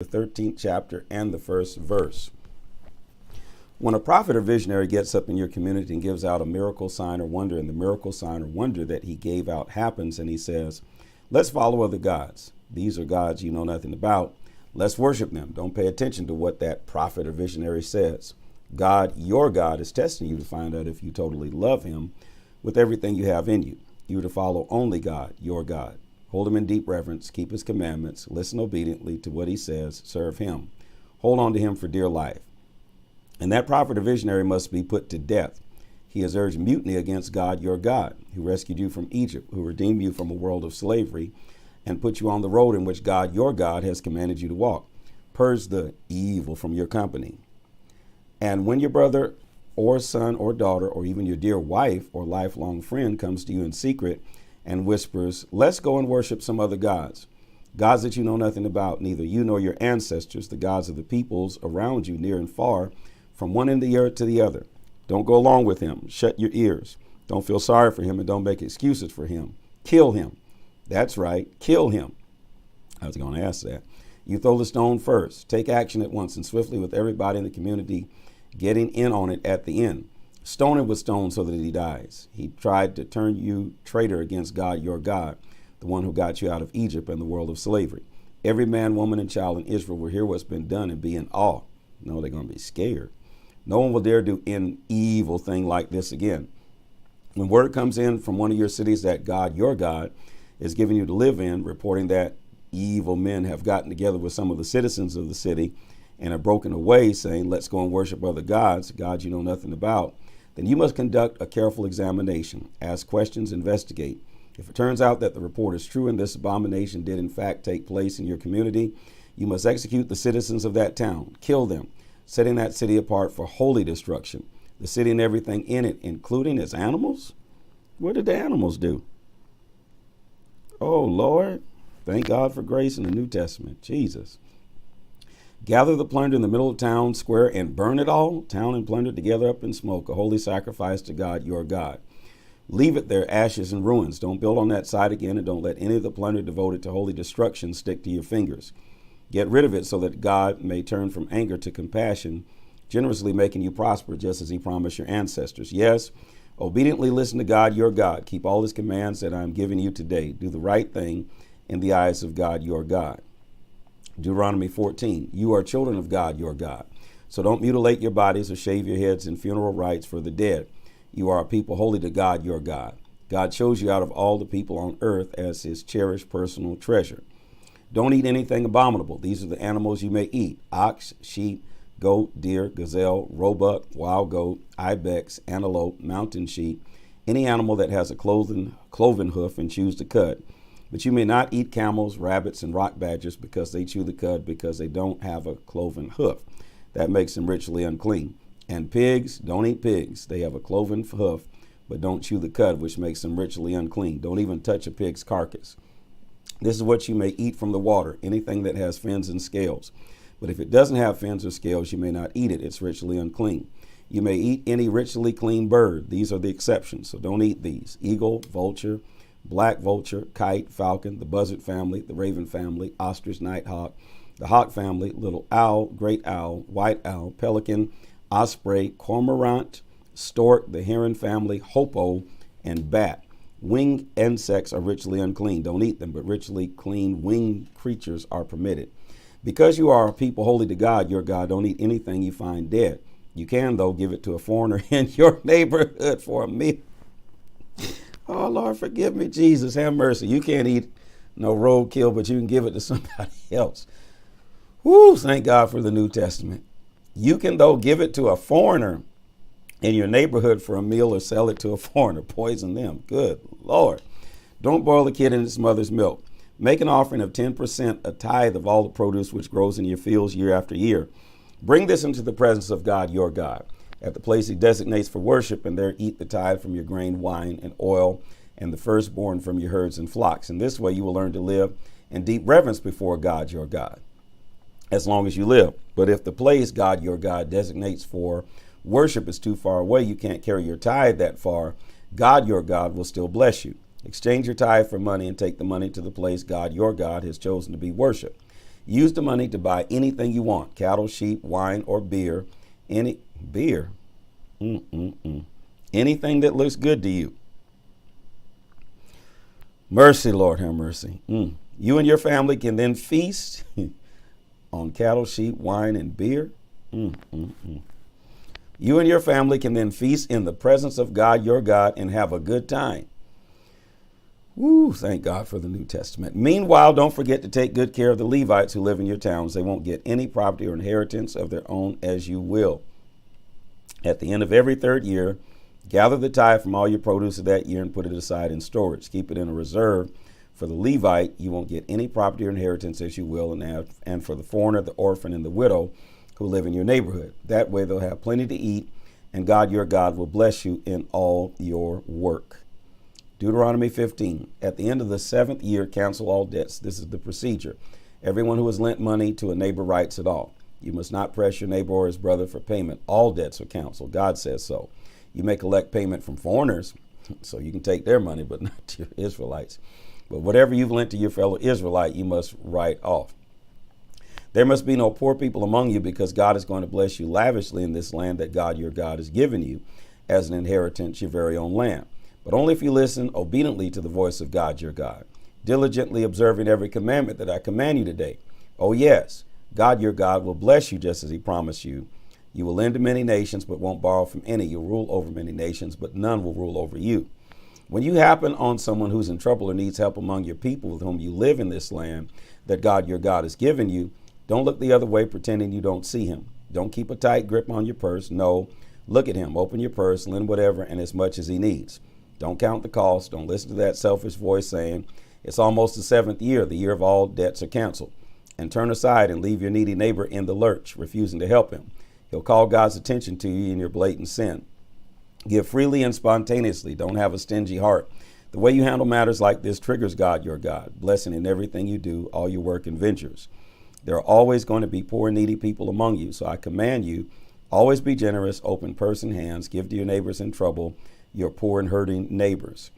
the 13th chapter and the first verse. When a prophet or visionary gets up in your community and gives out a miracle, sign, or wonder, and the miracle, sign, or wonder that he gave out happens, and he says, let's follow other gods. These are gods you know nothing about. Let's worship them. Don't pay attention to what that prophet or visionary says. God, your God, is testing you to find out if you totally love him with everything you have in you. You are to follow only God, your God. Hold him in deep reverence, keep his commandments, listen obediently to what he says, serve him. Hold on to him for dear life. And that prophet or visionary must be put to death. He has urged mutiny against God, your God, who rescued you from Egypt, who redeemed you from a world of slavery, and put you on the road in which God, your God, has commanded you to walk. Purge the evil from your company. And when your brother or son or daughter, or even your dear wife or lifelong friend comes to you in secret and whispers, let's go and worship some other gods, gods that you know nothing about, neither you nor your ancestors, the gods of the peoples around you near and far, from one end of the earth to the other. Don't go along with him. Shut your ears. Don't feel sorry for him and don't make excuses for him. Kill him. That's right. Kill him. I was going to ask that. You throw the stone first. Take action at once and swiftly with everybody in the community getting in on it at the end. Stone him with stones so that he dies. He tried to turn you traitor against God, your God, the one who got you out of Egypt and the world of slavery. Every man, woman, and child in Israel will hear what's been done and be in awe. No, they're going to be scared. No one will dare do an evil thing like this again. When word comes in from one of your cities that God, your God, is giving you to live in, reporting that evil men have gotten together with some of the citizens of the city and have broken away, saying, let's go and worship other gods, gods you know nothing about, then you must conduct a careful examination, ask questions, investigate. If it turns out that the report is true and this abomination did in fact take place in your community, you must execute the citizens of that town, kill them, setting that city apart for holy destruction. The city and everything in it, including its animals? What did the animals do? Oh, Lord. Thank God for grace in the New Testament. Jesus. Gather the plunder in the middle of town square and burn it all, town and plunder together up in smoke, a holy sacrifice to God, your God. Leave it there, ashes and ruins. Don't build on that site again, and don't let any of the plunder devoted to holy destruction stick to your fingers. Get rid of it so that God may turn from anger to compassion, generously making you prosper just as he promised your ancestors. Yes, obediently listen to God, your God. Keep all his commands that I am giving you today. Do the right thing in the eyes of God, your God. Deuteronomy 14, you are children of God, your God. So don't mutilate your bodies or shave your heads in funeral rites for the dead. You are a people holy to God, your God. God chose you out of all the people on earth as his cherished personal treasure. Don't eat anything abominable. These are the animals you may eat: ox, sheep, goat, deer, gazelle, roebuck, wild goat, ibex, antelope, mountain sheep, any animal that has a cloven hoof and chews the cud. But you may not eat camels, rabbits, and rock badgers because they chew the cud because they don't have a cloven hoof. That makes them ritually unclean. And pigs, don't eat pigs. They have a cloven hoof, but don't chew the cud, which makes them ritually unclean. Don't even touch a pig's carcass. This is what you may eat from the water, anything that has fins and scales. But if it doesn't have fins or scales, you may not eat it. It's ritually unclean. You may eat any ritually clean bird. These are the exceptions, so don't eat these: eagle, vulture, black vulture, kite, falcon, the buzzard family, the raven family, ostrich, nighthawk, the hawk family, little owl, great owl, white owl, pelican, osprey, cormorant, stork, the heron family, hoopoe, and bat. Winged insects are ritually unclean. Don't eat them, but ritually clean winged creatures are permitted. Because you are a people holy to God, your God, don't eat anything you find dead. You can, though, give it to a foreigner in your neighborhood for a meal. Oh, Lord, forgive me, Jesus, have mercy. You can't eat no roadkill, but you can give it to somebody else. Whoo, thank God for the New Testament. You can, though, give it to a foreigner in your neighborhood for a meal or sell it to a foreigner. Poison them. Good Lord. Don't boil the kid in its mother's milk. Make an offering of 10%, a tithe of all the produce which grows in your fields year after year. Bring this into the presence of God, your God, at the place he designates for worship, and there eat the tithe from your grain, wine, and oil, and the firstborn from your herds and flocks. In this way you will learn to live in deep reverence before God, your God, as long as you live. But if the place God, your God, designates for worship is too far away, you can't carry your tithe that far, God, your God, will still bless you. Exchange your tithe for money and take the money to the place God, your God, has chosen to be worshiped. Use the money to buy anything you want, cattle, sheep, wine, or beer. Beer? Anything that looks good to you. Mercy, Lord, have mercy. You and your family can then feast on cattle, sheep, wine, and beer. You and your family can then feast in the presence of God, your God, and have a good time. Woo, thank God for the New Testament. Meanwhile, don't forget to take good care of the Levites who live in your towns. They won't get any property or inheritance of their own as you will. At the end of every third year, gather the tithe from all your produce of that year and put it aside in storage. Keep it in a reserve. For the Levite, you won't get any property or inheritance as you will, and for the foreigner, the orphan, and the widow who live in your neighborhood. That way they'll have plenty to eat, and God, your God, will bless you in all your work. Deuteronomy 15, at the end of the 7th year, cancel all debts. This is the procedure. Everyone who has lent money to a neighbor writes it off. You must not press your neighbor or his brother for payment. All debts are canceled. God says so. You may collect payment from foreigners, so you can take their money, but not to your Israelites. But whatever you've lent to your fellow Israelite, you must write off. There must be no poor people among you, because God is going to bless you lavishly in this land that God, your God, has given you as an inheritance, your very own land. But only if you listen obediently to the voice of God, your God, diligently observing every commandment that I command you today. Oh, yes, God, your God, will bless you just as he promised you. You will lend to many nations, but won't borrow from any. You'll rule over many nations, but none will rule over you. When you happen on someone who's in trouble or needs help among your people with whom you live in this land that God, your God, has given you, don't look the other way pretending you don't see him. Don't keep a tight grip on your purse. No, look at him. Open your purse, lend whatever and as much as he needs. Don't count the cost. Don't listen to that selfish voice saying, it's almost the 7th year, the year of all debts are canceled. And turn aside and leave your needy neighbor in the lurch, refusing to help him. He'll call God's attention to you in your blatant sin. Give freely and spontaneously. Don't have a stingy heart. The way you handle matters like this triggers God, your God, blessing in everything you do, all your work and ventures. There are always going to be poor and needy people among you. So I command you, always be generous, open purse and hands, give to your neighbors in trouble, your poor and hurting neighbors.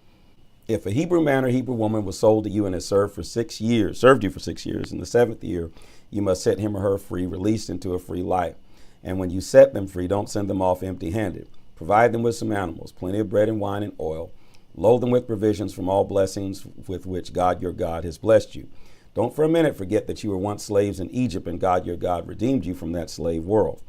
If a Hebrew man or Hebrew woman was sold to you and has served you for 6 years, in the 7th year, you must set him or her free, released into a free life. And when you set them free, don't send them off empty-handed. Provide them with some animals, plenty of bread and wine and oil. Load them with provisions from all blessings with which God, your God, has blessed you. Don't for a minute forget that you were once slaves in Egypt, and God, your God, redeemed you from that slave world.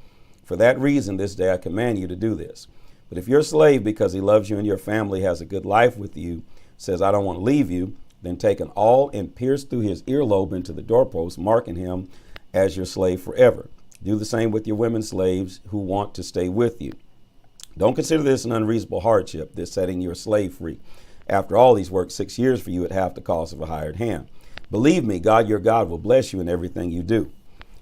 For that reason, this day I command you to do this. But if your slave, because he loves you and your family, has a good life with you, says, I don't want to leave you, then take an awl and pierce through his earlobe into the doorpost, marking him as your slave forever. Do the same with your women slaves who want to stay with you. Don't consider this an unreasonable hardship, this setting your slave free. After all, he's worked 6 years for you at half the cost of a hired hand. Believe me, God, your God, will bless you in everything you do.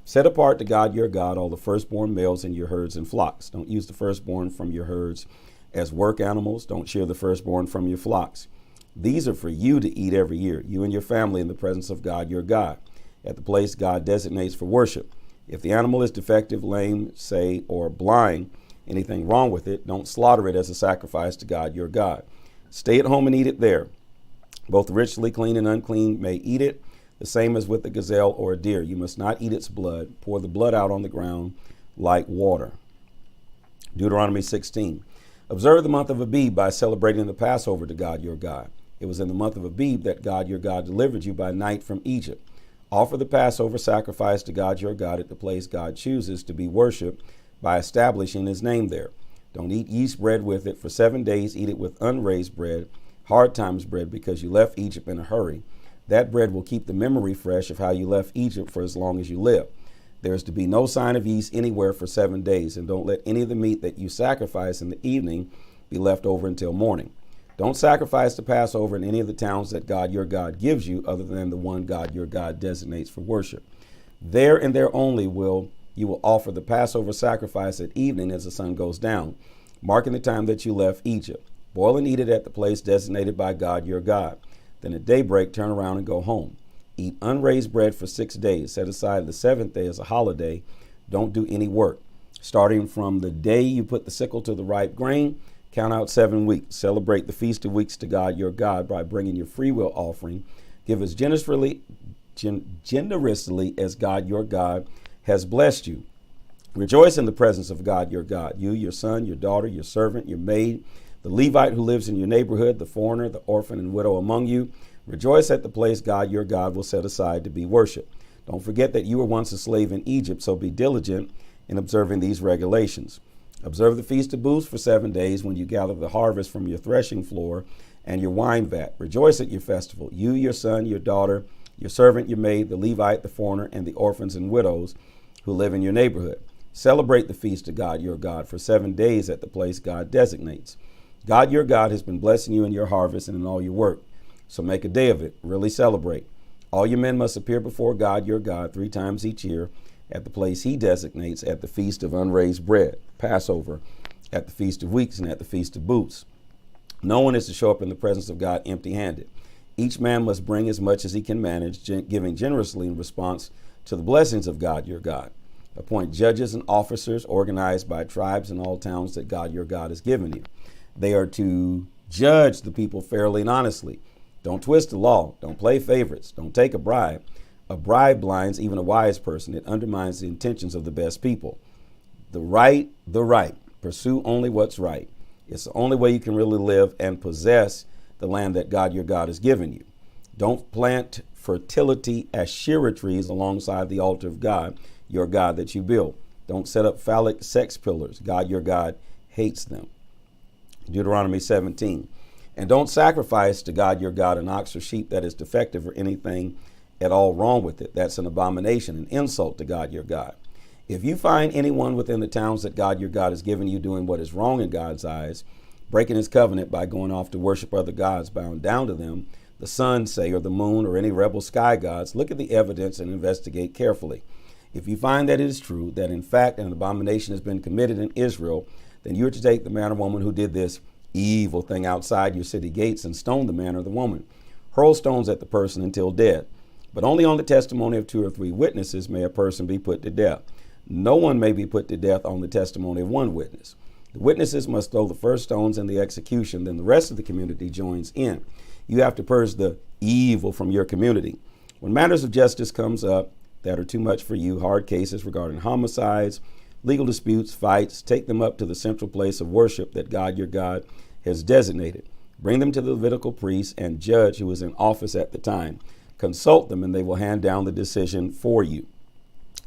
Set apart to God, your God, all the firstborn males in your herds and flocks. Don't use the firstborn from your herds as work animals. Don't shear the firstborn from your flocks. These are for you to eat every year, you and your family, in the presence of God, your God, at the place God designates for worship. If the animal is defective, lame, say, or blind, anything wrong with it, don't slaughter it as a sacrifice to God, your God. Stay at home and eat it there. Both richly clean and unclean may eat it, the same as with a gazelle or a deer. You must not eat its blood. Pour the blood out on the ground like water. Deuteronomy 16. Observe the month of Abib by celebrating the Passover to God, your God. It was in the month of Abib that God, your God, delivered you by night from Egypt. Offer the Passover sacrifice to God, your God, at the place God chooses to be worshiped by establishing his name there. Don't eat yeast bread with it. For 7 days, eat it with unraised bread, hard times bread, because you left Egypt in a hurry. That bread will keep the memory fresh of how you left Egypt for as long as you live. There is to be no sign of yeast anywhere for 7 days, and don't let any of the meat that you sacrifice in the evening be left over until morning. Don't sacrifice the Passover in any of the towns that God, your God, gives you, other than the one God, your God, designates for worship. There and there only you will offer the Passover sacrifice at evening as the sun goes down, marking the time that you left Egypt. Boil and eat it at the place designated by God, your God. Then at daybreak, turn around and go home. Eat unraised bread for 6 days. Set aside the 7th day as a holiday. Don't do any work. Starting from the day you put the sickle to the ripe grain, count out 7 weeks. Celebrate the Feast of Weeks to God, your God, by bringing your freewill offering. Give as generously as God your God has blessed you. Rejoice in the presence of God your God, you, your son, your daughter, your servant, your maid, the Levite who lives in your neighborhood, the foreigner, the orphan and widow among you. Rejoice at the place God your God will set aside to be worshiped. Don't forget that you were once a slave in Egypt, so be diligent in observing these regulations. Observe the Feast of Booths for 7 days when you gather the harvest from your threshing floor and your wine vat. Rejoice at your festival, you, your son, your daughter, your servant, your maid, the Levite, the foreigner, and the orphans and widows who live in your neighborhood. Celebrate the feast of God your God for 7 days at the place God designates. God your God has been blessing you in your harvest and in all your work. So make a day of it. Really celebrate. All your men must appear before God your God 3 times each year at the place he designates, at the Feast of Unraised Bread, Passover, at the Feast of Weeks, and at the Feast of Booths. No one is to show up in the presence of God empty-handed. Each man must bring as much as he can manage, giving generously in response to the blessings of God your God. Appoint judges and officers organized by tribes in all towns that God your God has given you. They are to judge the people fairly and honestly. Don't twist the law. Don't play favorites. Don't take a bribe. A bribe blinds even a wise person. It undermines the intentions of the best people. The right. Pursue only what's right. It's the only way you can really live and possess the land that God your God has given you. Don't plant fertility Asherah trees alongside the altar of God, your God, that you build. Don't set up phallic sex pillars. God your God hates them. Deuteronomy 17. And don't sacrifice to God your God an ox or sheep that is defective or anything at all wrong with it. That's an abomination, an insult to God your God. If you find anyone within the towns that God your God has given you doing what is wrong in God's eyes, breaking his covenant by going off to worship other gods bound down to them, the sun, say, or the moon, or any rebel sky gods, look at the evidence and investigate carefully. If you find that it is true, that in fact an abomination has been committed in Israel, then you are to take the man or woman who did this evil thing outside your city gates and stone the man or the woman. Hurl stones at the person until dead. But only on the testimony of 2 or 3 witnesses may a person be put to death. No one may be put to death on the testimony of 1 witness. The witnesses must throw the first stones in the execution, then the rest of the community joins in. You have to purge the evil from your community. When matters of justice comes up that are too much for you, hard cases regarding homicides, legal disputes, fights, take them up to the central place of worship that God your God has designated. Bring them to the Levitical priest and judge who is in office at the time. Consult them and they will hand down the decision for you.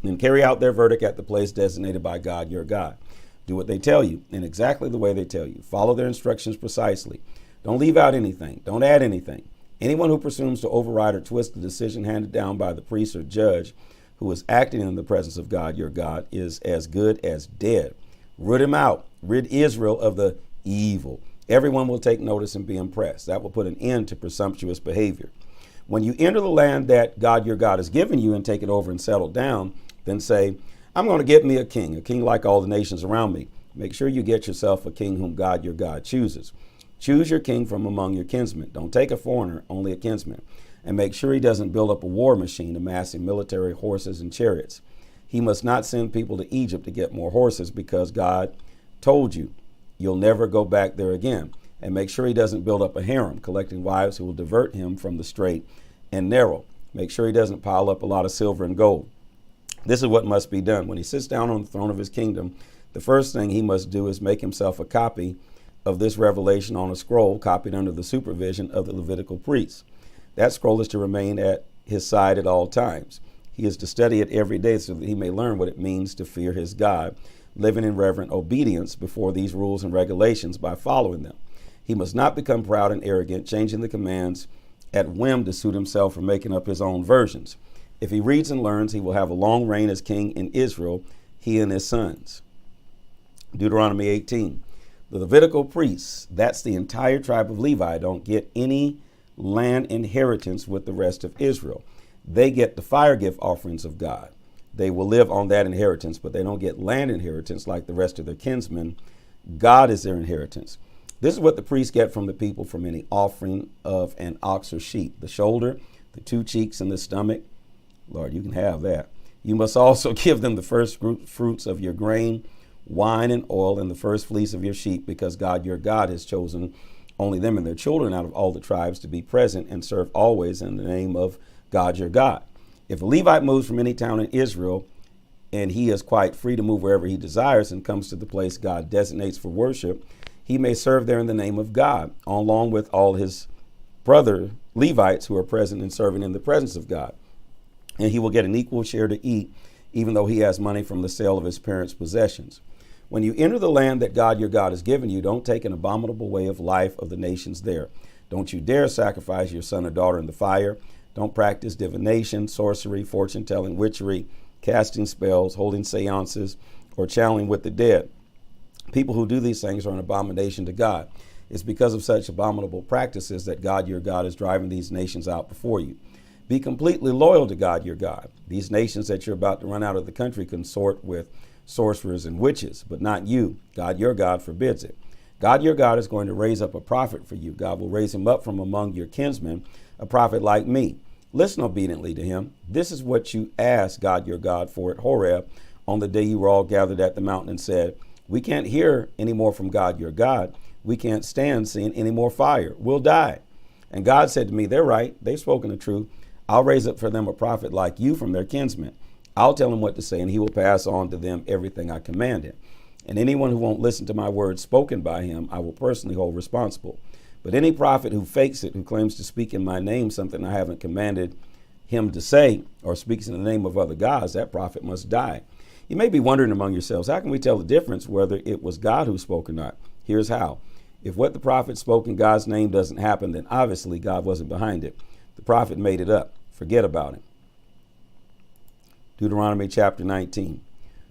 Then carry out their verdict at the place designated by God your God. Do what they tell you in exactly the way they tell you. Follow their instructions precisely. Don't leave out anything. Don't add anything. Anyone who presumes to override or twist the decision handed down by the priest or judge who is acting in the presence of God your God is as good as dead. Root him out. Rid Israel of the evil. Everyone will take notice and be impressed. That will put an end to presumptuous behavior. When you enter the land that God your God has given you and take it over and settle down, then say, I'm going to get me a king like all the nations around me. Make sure you get yourself a king whom God your God chooses. Choose your king from among your kinsmen. Don't take a foreigner, only a kinsman. And make sure he doesn't build up a war machine amassing military horses and chariots. He must not send people to Egypt to get more horses because God told you you'll never go back there again. And make sure he doesn't build up a harem, collecting wives who will divert him from the straight and narrow. Make sure he doesn't pile up a lot of silver and gold. This is what must be done. When he sits down on the throne of his kingdom, the first thing he must do is make himself a copy of this revelation on a scroll copied under the supervision of the Levitical priests. That scroll is to remain at his side at all times. He is to study it every day so that he may learn what it means to fear his God, living in reverent obedience before these rules and regulations by following them. He must not become proud and arrogant, changing the commands at whim to suit himself or making up his own versions. If he reads and learns, he will have a long reign as king in Israel, he and his sons. Deuteronomy 18. The Levitical priests, that's the entire tribe of Levi, don't get any land inheritance with the rest of Israel. They get the fire gift offerings of God. They will live on that inheritance, but they don't get land inheritance like the rest of their kinsmen. God is their inheritance. This is what the priests get from the people from any offering of an ox or sheep: the shoulder, the 2 cheeks, and the stomach. Lord, you can have that. You must also give them the first fruits of your grain, wine and oil, and the first fleece of your sheep, because God your God has chosen only them and their children out of all the tribes to be present and serve always in the name of God your God. If a Levite moves from any town in Israel, and he is quite free to move wherever he desires and comes to the place God designates for worship, he may serve there in the name of God, along with all his brother Levites who are present and serving in the presence of God. And he will get an equal share to eat, even though he has money from the sale of his parents' possessions. When you enter the land that God your God has given you, don't take an abominable way of life of the nations there. Don't you dare sacrifice your son or daughter in the fire. Don't practice divination, sorcery, fortune-telling, witchery, casting spells, holding seances, or channeling with the dead. People who do these things are an abomination to God. It's because of such abominable practices that God your God is driving these nations out before you. Be completely loyal to God your God. These nations that you're about to run out of the country consort with sorcerers and witches, but not you. God your God forbids it. God your God is going to raise up a prophet for you. God will raise him up from among your kinsmen, a prophet like me. Listen obediently to him. This is what you asked God your God for at Horeb on the day you were all gathered at the mountain and said, we can't hear any more from God your God. We can't stand seeing any more fire. We'll die. And God said to me, they're right. They've spoken the truth. I'll raise up for them a prophet like you from their kinsmen. I'll tell him what to say, and he will pass on to them everything I command him. And anyone who won't listen to my words spoken by him, I will personally hold responsible. But any prophet who fakes it, who claims to speak in my name something I haven't commanded him to say, or speaks in the name of other gods, that prophet must die. You may be wondering among yourselves, how can we tell the difference whether it was God who spoke or not? Here's how. If what the prophet spoke in God's name doesn't happen, then obviously God wasn't behind it. The prophet made it up. Forget about it. Deuteronomy chapter 19.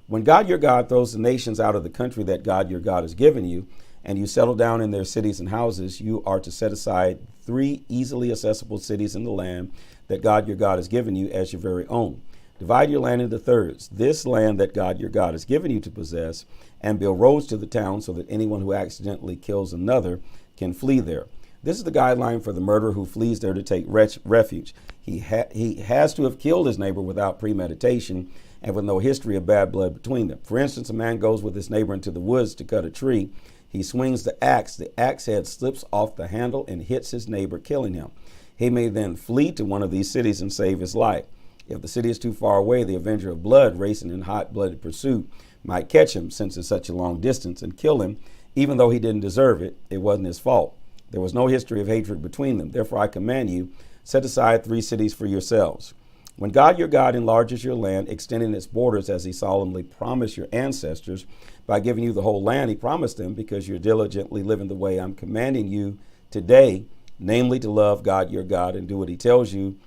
When God your God throws the nations out of the country that God your God has given you, and you settle down in their cities and houses, you are to set aside 3 easily accessible cities in the land that God your God has given you as your very own. Divide your land into thirds, this land that God your God has given you to possess, and build roads to the town so that anyone who accidentally kills another can flee there. This is the guideline for the murderer who flees there to take refuge. He has to have killed his neighbor without premeditation and with no history of bad blood between them. For instance, a man goes with his neighbor into the woods to cut a tree. He swings the axe head slips off the handle and hits his neighbor, killing him. He may then flee to one of these cities and save his life. If the city is too far away, the avenger of blood, racing in hot-blooded pursuit, might catch him since it's such a long distance and kill him, even though he didn't deserve it. It wasn't his fault. There was no history of hatred between them. Therefore, I command you, set aside 3 cities for yourselves. When God your God enlarges your land, extending its borders as he solemnly promised your ancestors, by giving you the whole land he promised them, because you're diligently living the way I'm commanding you today, namely to love God your God and do what he tells you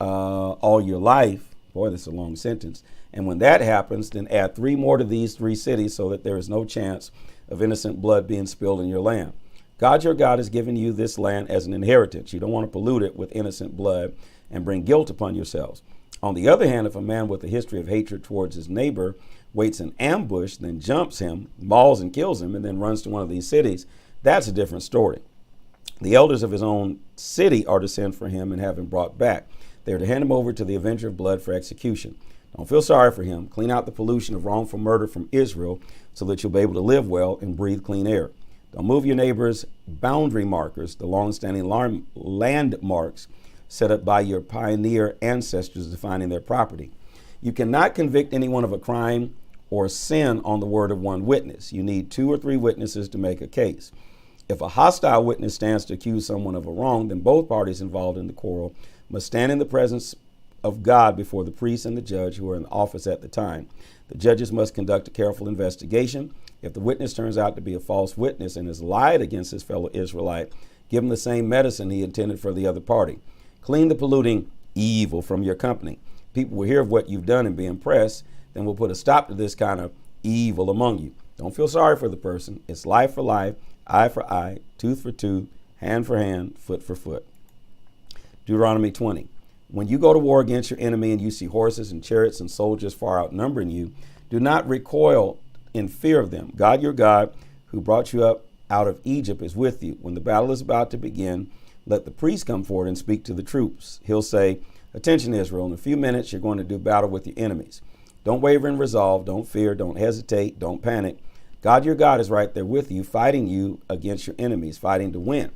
all your life. Boy, that's a long sentence. And when that happens, then add 3 more to these 3 cities so that there is no chance of innocent blood being spilled in your land. God your God has given you this land as an inheritance. You don't want to pollute it with innocent blood and bring guilt upon yourselves. On the other hand, if a man with a history of hatred towards his neighbor waits in ambush, then jumps him, mauls and kills him, and then runs to one of these cities, that's a different story. The elders of his own city are to send for him and have him brought back. They are to hand him over to the avenger of blood for execution. Don't feel sorry for him. Clean out the pollution of wrongful murder from Israel so that you'll be able to live well and breathe clean air. Don't move your neighbor's boundary markers, the long-standing landmarks set up by your pioneer ancestors defining their property. You cannot convict anyone of a crime or sin on the word of one witness. You need 2 or 3 witnesses to make a case. If a hostile witness stands to accuse someone of a wrong, then both parties involved in the quarrel must stand in the presence of God before the priest and the judge who are in office at the time. The judges must conduct a careful investigation. If the witness turns out to be a false witness and has lied against his fellow Israelite, give him the same medicine he intended for the other party. Clean the polluting evil from your company. People will hear of what you've done and be impressed. Then we'll put a stop to this kind of evil among you. Don't feel sorry for the person. It's life for life, eye for eye, tooth for tooth, hand for hand, foot for foot. Deuteronomy 20. When you go to war against your enemy and you see horses and chariots and soldiers far outnumbering you, do not recoil in fear of them. God your God, who brought you up out of Egypt, is with you. When the battle is about to begin, let the priest come forward and speak to the troops. He'll say, attention, Israel, in a few minutes you're going to do battle with your enemies. Don't waver in resolve, don't fear, don't hesitate, don't panic. God your God is right there with you, fighting you against your enemies, fighting to win.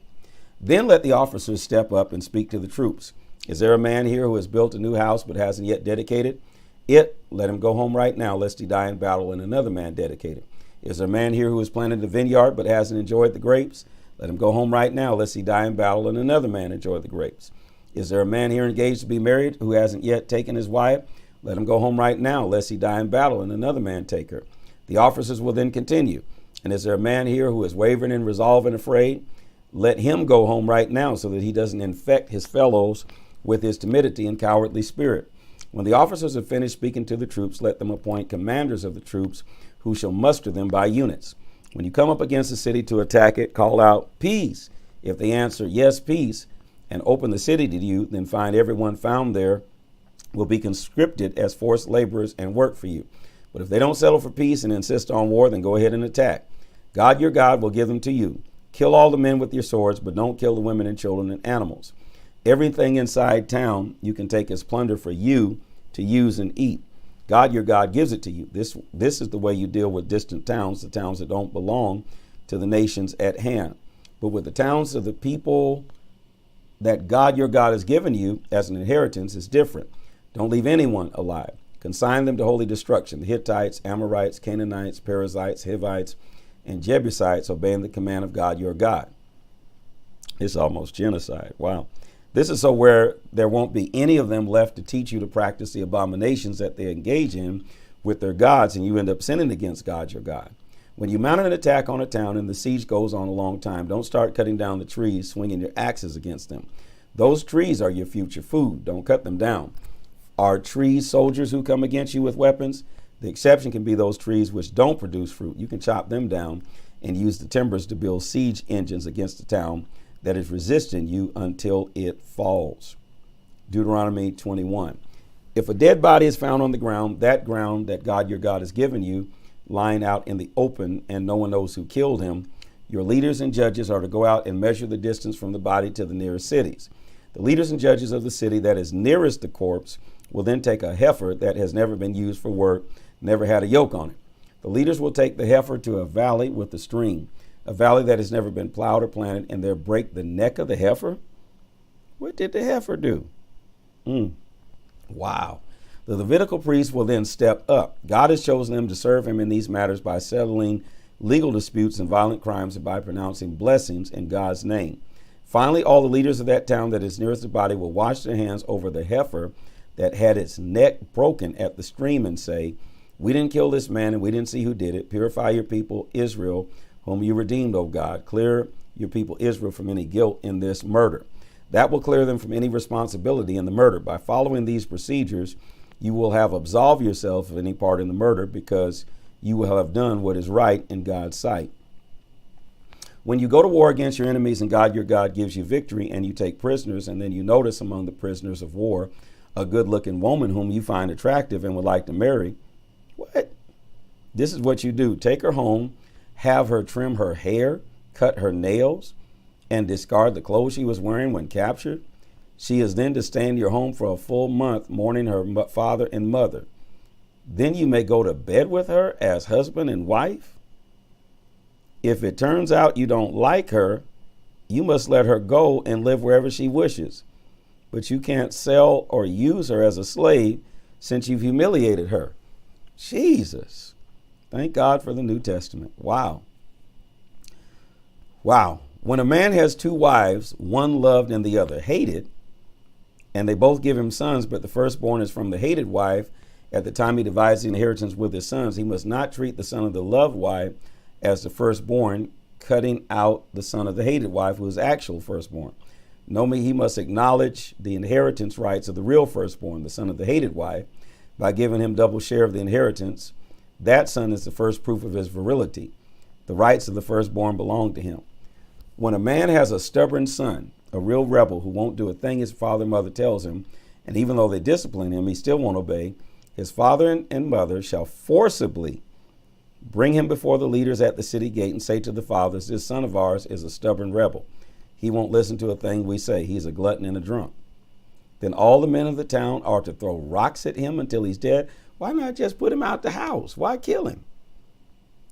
Then let the officers step up and speak to the troops. Is there a man here who has built a new house but hasn't yet dedicated it? Let him go home right now, lest he die in battle and another man dedicate it. Is there a man here who has planted a vineyard but hasn't enjoyed the grapes? Let him go home right now, lest he die in battle and another man enjoy the grapes. Is there a man here engaged to be married who hasn't yet taken his wife? Let him go home right now, lest he die in battle and another man take her. The officers will then continue. And is there a man here who is wavering in resolve and afraid? Let him go home right now, so that he doesn't infect his fellows with his timidity and cowardly spirit. When the officers have finished speaking to the troops, let them appoint commanders of the troops who shall muster them by units. When you come up against a city to attack it, call out, peace. If they answer, yes, peace, and open the city to you, then find everyone found there will be conscripted as forced laborers and work for you. But if they don't settle for peace and insist on war, then go ahead and attack. God, your God, will give them to you. Kill all the men with your swords, but don't kill the women and children and animals. Everything inside town you can take as plunder for you to use and eat. God, your God, gives it to you. This is the way you deal with distant towns, the towns that don't belong to the nations at hand. But with the towns of the people that God, your God, has given you as an inheritance is different. Don't leave anyone alive. Consign them to holy destruction. The Hittites, Amorites, Canaanites, Perizzites, Hivites, and Jebusites, obeying the command of God, your God. It's almost genocide. Wow. This is so where there won't be any of them left to teach you to practice the abominations that they engage in with their gods, and you end up sinning against God, your God. When you mount an attack on a town and the siege goes on a long time, don't start cutting down the trees, swinging your axes against them. Those trees are your future food. Don't cut them down. Are trees soldiers who come against you with weapons? The exception can be those trees which don't produce fruit. You can chop them down and use the timbers to build siege engines against the town that is resisting you until it falls. Deuteronomy 21. If a dead body is found on the ground that God, your God, has given you, lying out in the open, and no one knows who killed him, your leaders and judges are to go out and measure the distance from the body to the nearest cities. The leaders and judges of the city that is nearest the corpse will then take a heifer that has never been used for work, never had a yoke on it. The leaders will take the heifer to a valley with a stream, a valley that has never been plowed or planted, and they'll break the neck of the heifer. What did the heifer do? Wow. The Levitical priest will then step up. God has chosen them to serve him in these matters by settling legal disputes and violent crimes and by pronouncing blessings in God's name. Finally, all the leaders of that town that is nearest the body will wash their hands over the heifer that had its neck broken at the stream and say, we didn't kill this man and we didn't see who did it. Purify your people, Israel, whom you redeemed, O God. Clear your people, Israel, from any guilt in this murder. That will clear them from any responsibility in the murder. By following these procedures, you will have absolved yourself of any part in the murder because you will have done what is right in God's sight. When you go to war against your enemies and God, your God, gives you victory and you take prisoners, and then you notice among the prisoners of war a good-looking woman whom you find attractive and would like to marry, what? This is what you do. Take her home, have her trim her hair, cut her nails, and discard the clothes she was wearing when captured. She is then to stay in your home for a full month, mourning her father and mother. Then you may go to bed with her as husband and wife. If it turns out you don't like her, you must let her go and live wherever she wishes. But you can't sell or use her as a slave since you've humiliated her. Jesus. Thank God for the New Testament. Wow. Wow. When a man has two wives, one loved and the other hated, and they both give him sons, but the firstborn is from the hated wife, at the time he divides the inheritance with his sons, he must not treat the son of the loved wife as the firstborn, cutting out the son of the hated wife, who is actual firstborn. No, he must acknowledge the inheritance rights of the real firstborn, the son of the hated wife, by giving him double share of the inheritance. That son is the first proof of his virility. The rights of the firstborn belong to him. When a man has a stubborn son, a real rebel who won't do a thing his father and mother tells him, and even though they discipline him, he still won't obey, his father and mother shall forcibly bring him before the leaders at the city gate and say to the fathers, this son of ours is a stubborn rebel. He won't listen to a thing we say. He's a glutton and a drunk. Then all the men of the town are to throw rocks at him until he's dead. Why not just put him out the house? Why kill him?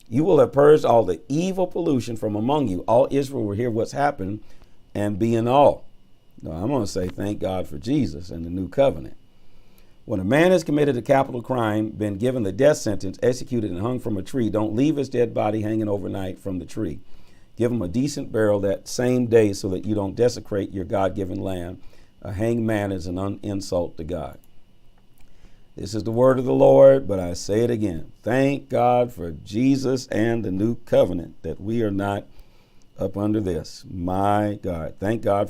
You will have purged all the evil pollution from among you. All Israel will hear what's happened and be in awe. No, I'm going to say thank God for Jesus and the new covenant. When a man has committed a capital crime, been given the death sentence, executed and hung from a tree, don't leave his dead body hanging overnight from the tree. Give him a decent burial that same day so that you don't desecrate your God-given land. A hanged man is an insult to God. This is the word of the Lord, but I say it again. Thank God for Jesus and the new covenant, that we are not up under this. My God. Thank God